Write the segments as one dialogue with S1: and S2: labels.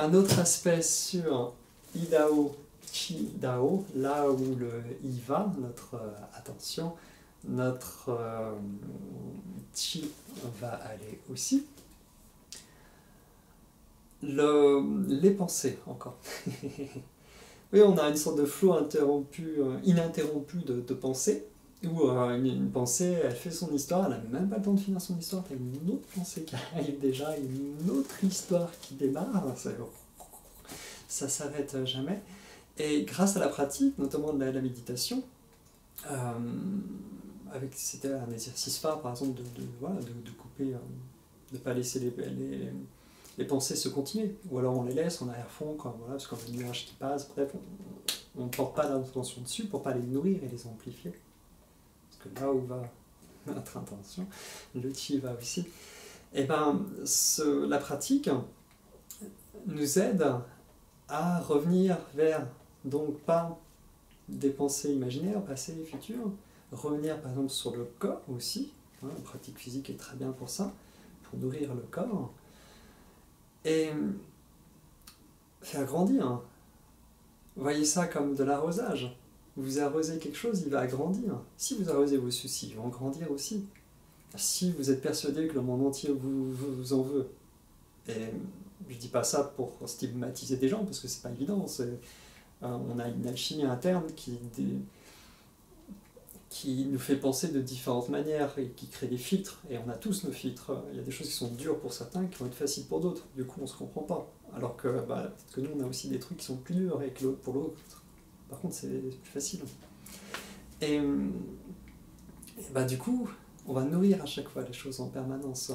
S1: un autre aspect sur Idao, Chi Dao, là où le I va, notre attention, notre Chi va aller aussi. Les pensées, encore. Oui, on a une sorte de flot ininterrompu de pensées, où une pensée, elle fait son histoire, elle n'a même pas le temps de finir son histoire, t'as une autre pensée qui arrive déjà, une autre histoire qui démarre, ça s'arrête jamais. Et grâce à la pratique, notamment de la méditation, c'était un exercice phare, par exemple, de couper, de ne pas laisser les pensées se continuer, ou alors on les laisse en arrière-fond, parce qu'on a des nuages qui passent, bref, on ne porte pas l'attention dessus pour ne pas les nourrir et les amplifier. Parce que là où va notre intention, le chi va aussi. Et la pratique nous aide à revenir vers, donc pas des pensées imaginaires, passées, futures, revenir par exemple sur le corps aussi, la pratique physique est très bien pour ça, pour nourrir le corps, et faire grandir. Voyez ça comme de l'arrosage. Vous arrosez quelque chose, il va grandir. Si vous arrosez vos soucis, ils vont grandir aussi. Si vous êtes persuadé que le monde entier vous en veut, et je ne dis pas ça pour stigmatiser des gens, parce que c'est pas évident, on a une alchimie interne qui nous fait penser de différentes manières et qui crée des filtres, et on a tous nos filtres. Il y a des choses qui sont dures pour certains, qui vont être faciles pour d'autres, du coup on se comprend pas. Alors que peut-être que nous on a aussi des trucs qui sont plus durs et que pour l'autre, par contre c'est plus facile. Et du coup, on va nourrir à chaque fois les choses en permanence.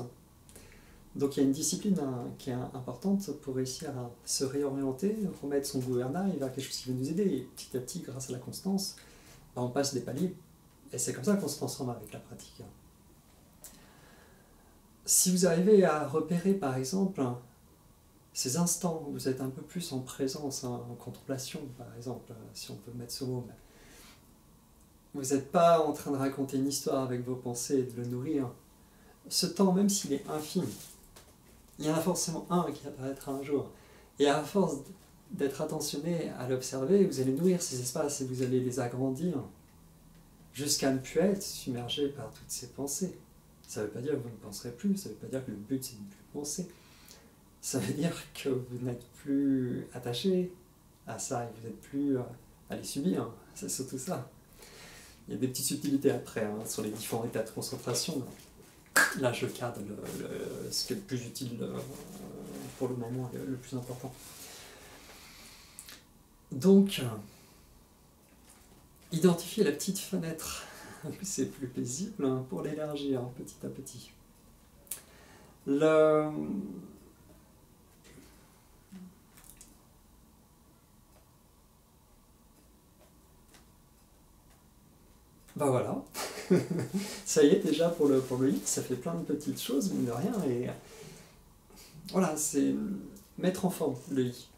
S1: Donc il y a une discipline qui est importante pour réussir à se réorienter, remettre son gouvernail vers quelque chose qui va nous aider. Et petit à petit, grâce à la constance, on passe des paliers. Et c'est comme ça qu'on se transforme avec la pratique. Si vous arrivez à repérer, par exemple, ces instants où vous êtes un peu plus en présence, en contemplation, par exemple, si on peut mettre ce mot, vous n'êtes pas en train de raconter une histoire avec vos pensées et de le nourrir. Ce temps, même s'il est infime, il y en a forcément un qui apparaîtra un jour. Et à force d'être attentionné à l'observer, vous allez nourrir ces espaces et vous allez les agrandir jusqu'à ne plus être submergé par toutes ces pensées. Ça ne veut pas dire que vous ne penserez plus, ça ne veut pas dire que le but c'est de ne plus penser. Ça veut dire que vous n'êtes plus attaché à ça et vous n'êtes plus à les subir. C'est surtout ça. Il y a des petites subtilités après sur les différents états de concentration. Là, je cadre ce qui est le plus utile pour le moment, le plus important. Donc, identifier la petite fenêtre, c'est plus paisible pour l'élargir petit à petit. Voilà, ça y est déjà pour le hit, ça fait plein de petites choses, mine de rien, et voilà, c'est mettre en forme le i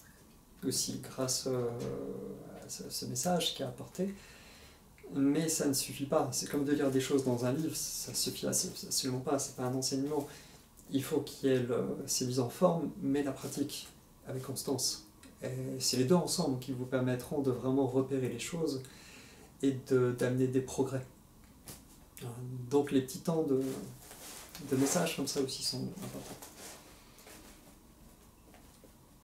S1: aussi, grâce à ce message qui est apporté, mais ça ne suffit pas, c'est comme de lire des choses dans un livre, ça ne suffit absolument pas, c'est pas un enseignement, il faut qu'il y ait ces mises en forme, mais la pratique, avec constance, et c'est les deux ensemble qui vous permettront de vraiment repérer les choses, et d'amener des progrès. Donc les petits temps de messages comme ça aussi sont importants.